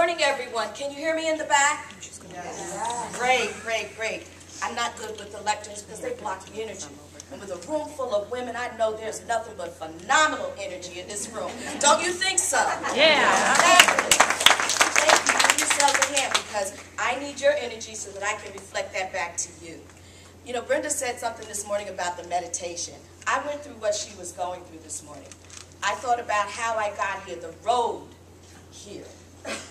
morning, everyone. Can you hear me in the back? Yes. Great, great, great. I'm not good with the lectors because they block the energy. And with a room full of women, I know there's nothing but phenomenal energy in this room. Don't you think so? Yeah. Exactly. Thank you. Give yourselves a hand because I need your energy so that I can reflect that back to you. You know, Brenda said something this morning about the meditation. I went through what she was going through this morning. I thought about how I got here, the road here,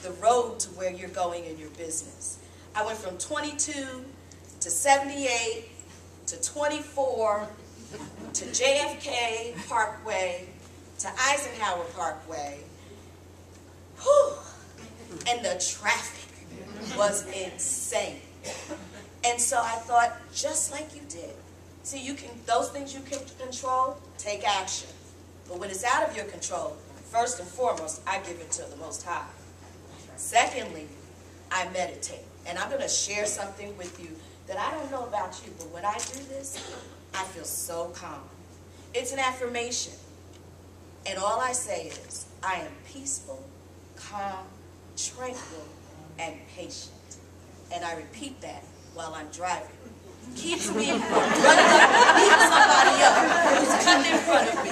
the road to where you're going in your business. I went from 22 to 78 to 24 to JFK Parkway to Eisenhower Parkway. Whew. And the traffic was insane. And so I thought, just like you did. See, you can, those things you can control, take action. But when it's out of your control, first and foremost, I give it to the Most High. Secondly, I meditate. And I'm going to share something with you that I don't know about you, but when I do this, I feel so calm. It's an affirmation. And all I say is, I am peaceful, calm, tranquil, and patient. And I repeat that while I'm driving. Keeps me from running up and beating somebody up who's cutting in front of me.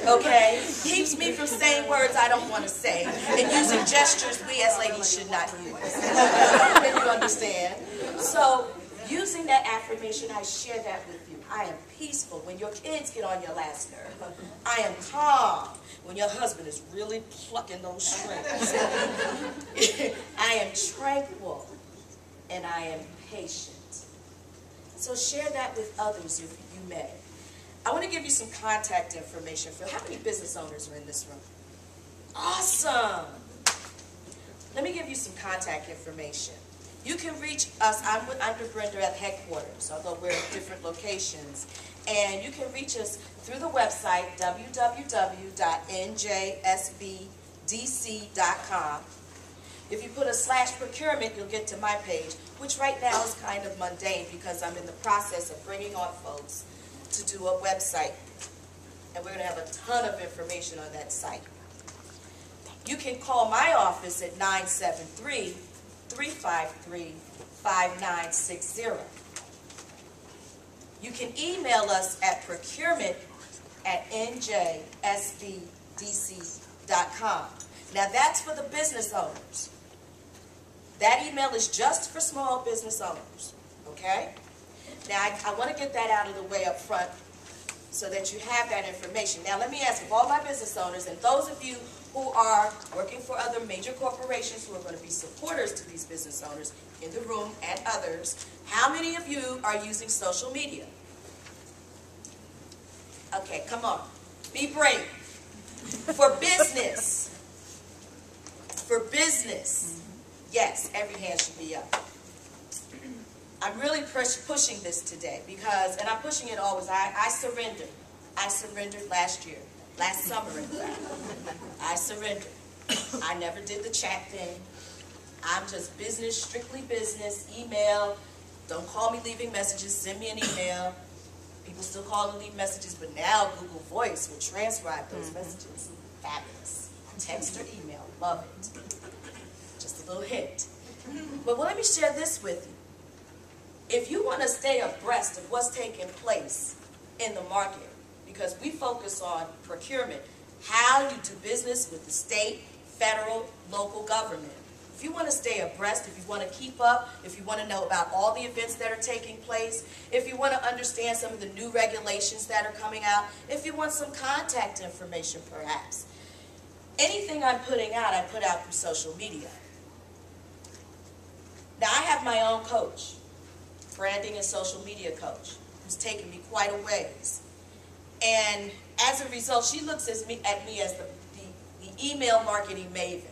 Okay? Keeps me from saying words I don't want to say and using gestures we as ladies should not use. Can you understand? So, using that affirmation, I share that with you. I am peaceful when your kids get on your last nerve. I am calm when your husband is really plucking those strings. I am tranquil and I am patient. So share that with others if you may. I want to give you some contact information. Phil, how many business owners are in this room? Awesome. Let me give you some contact information. You can reach us. I'm under Brenda at headquarters, although we're at different locations. And you can reach us through the website, www.njsbdc.com. If you put a /procurement, you'll get to my page, which right now is kind of mundane because I'm in the process of bringing on folks to do a website. And we're going to have a ton of information on that site. You can call my office at 973-353-5960. You can email us at procurement@njsbdc.com. Now that's for the business owners. That email is just for small business owners, okay? Now, I want to get that out of the way up front so that you have that information. Now, let me ask of all my business owners and those of you who are working for other major corporations who are going to be supporters to these business owners in the room and others, how many of you are using social media? Okay, come on. Be brave. For business. For business. Yes, every hand should be up. I'm really pushing this today because, and I'm pushing it always, I surrendered. I surrendered last year. Last summer, in fact. I surrendered. I never did the chat thing. I'm just business, strictly business, email. Don't call me leaving messages, send me an email. People still call and leave messages, but now Google Voice will transcribe those messages. Fabulous. Text or email, love it. Just a little hint. But let me share this with you. If you want to stay abreast of what's taking place in the market, because we focus on procurement, how you do business with the state, federal, local government. If you want to stay abreast, if you want to keep up, if you want to know about all the events that are taking place, if you want to understand some of the new regulations that are coming out, if you want some contact information perhaps, anything I'm putting out, I put out through social media. Now, I have my own coach, branding and social media coach, who's taken me quite a ways. And as a result, she looks at me as the email marketing maven.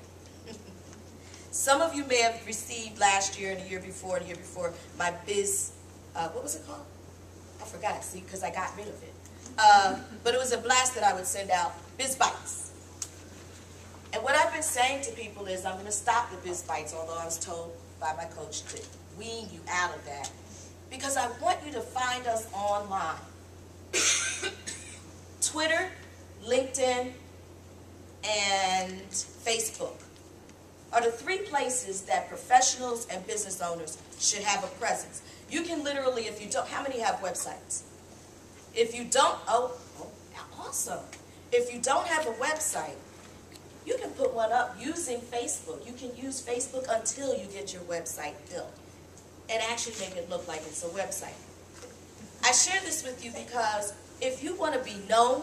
Some of you may have received last year and the year before my biz, what was it called? I forgot, see, because I got rid of it. But it was a blast that I would send out, Biz Bites. And what I've been saying to people is I'm going to stop the Biz Bites, although I was told by my coach to wean you out of that. Because I want you to find us online. Twitter, LinkedIn, and Facebook. are the 3 places that professionals and business owners should have a presence. You can literally, if you don't, how many have websites? If you don't, awesome. If you don't have a website, you can put one up using Facebook. You can use Facebook until you get your website built and actually make it look like it's a website. I share this with you because if you want to be known,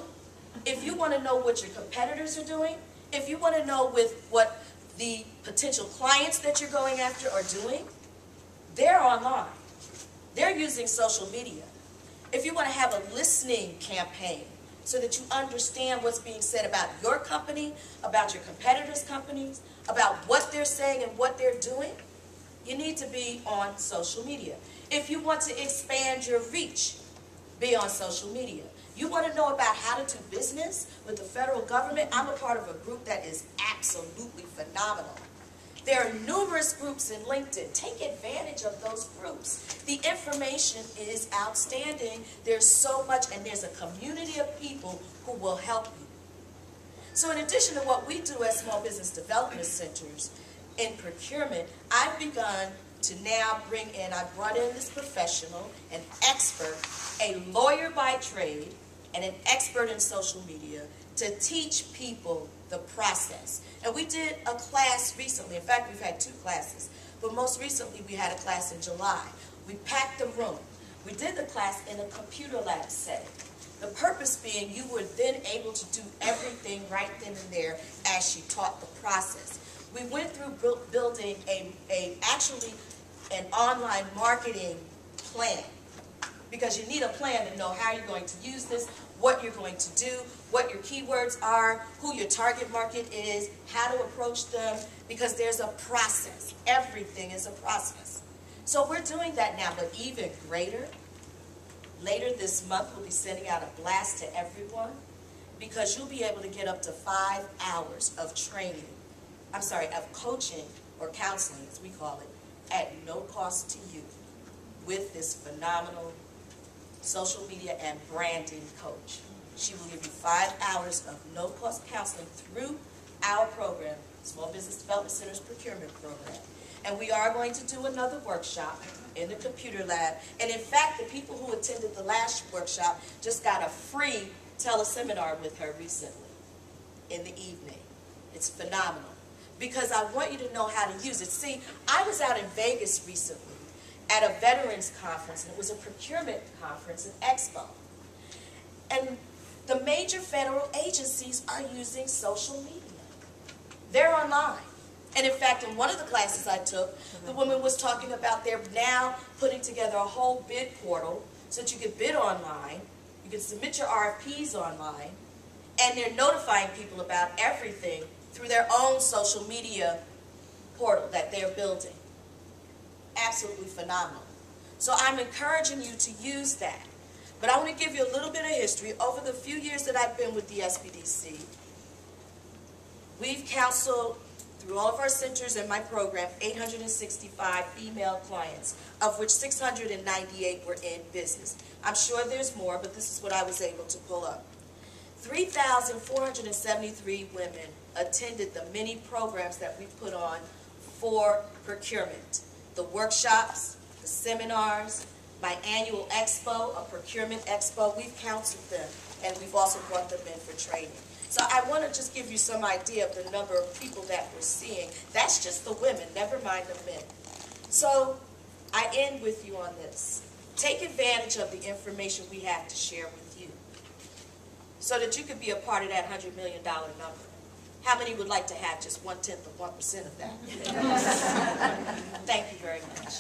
if you want to know what your competitors are doing, if you want to know what the potential clients that you're going after are doing, they're online. They're using social media. If you want to have a listening campaign so that you understand what's being said about your company, about your competitors' companies, about what they're saying and what they're doing, you need to be on social media. If you want to expand your reach, be on social media. You want to know about how to do business with the federal government? I'm a part of a group that is absolutely phenomenal. There are numerous groups in LinkedIn. Take advantage of those groups. The information is outstanding. There's so much, and there's a community of people who will help you. So in addition to what we do as small business development centers in procurement, I've begun to now bring in, I brought in this professional, an expert, a lawyer by trade, and an expert in social media to teach people the process. And we did a class recently. In fact, we've had 2 classes. But most recently, we had a class in July. We packed the room. We did the class in a computer lab setting. The purpose being you were then able to do everything right then and there as she taught the process. We went through building actually an online marketing plan, because you need a plan to know how you're going to use this, what you're going to do, what your keywords are, who your target market is, how to approach them, because there's a process. Everything is a process. So we're doing that now, but even greater, later this month we'll be sending out a blast to everyone, because you'll be able to get up to 5 hours of training, of coaching or counseling, as we call it, at no cost to you, with this phenomenal social media and branding coach. She will give you 5 hours of no-cost counseling through our program, Small Business Development Center's Procurement Program. And we are going to do another workshop in the computer lab. And in fact, the people who attended the last workshop just got a free teleseminar with her recently in the evening. It's phenomenal, because I want you to know how to use it. See, I was out in Vegas recently at a veterans conference, and it was a procurement conference, an expo. And the major federal agencies are using social media. They're online. And in fact, in one of the classes I took, the woman was talking about they're now putting together a whole bid portal so that you can bid online, you can submit your RFPs online, and they're notifying people about everything through their own social media portal that they're building. Absolutely phenomenal. So I'm encouraging you to use that. But I want to give you a little bit of history. Over the few years that I've been with the SBDC, we've counseled through all of our centers and my program 865 female clients, of which 698 were in business. I'm sure there's more, but this is what I was able to pull up. 3,473 women attended the many programs that we put on for procurement. The workshops, the seminars, my annual expo, a procurement expo, we've counseled them, and we've also brought them in for training. So I want to just give you some idea of the number of people that we're seeing. That's just the women, never mind the men. So I end with you on this. Take advantage of the information we have to share with you so that you could be a part of that $100 million number. How many would like to have just 1/10 of 1% of that? Thank you very much.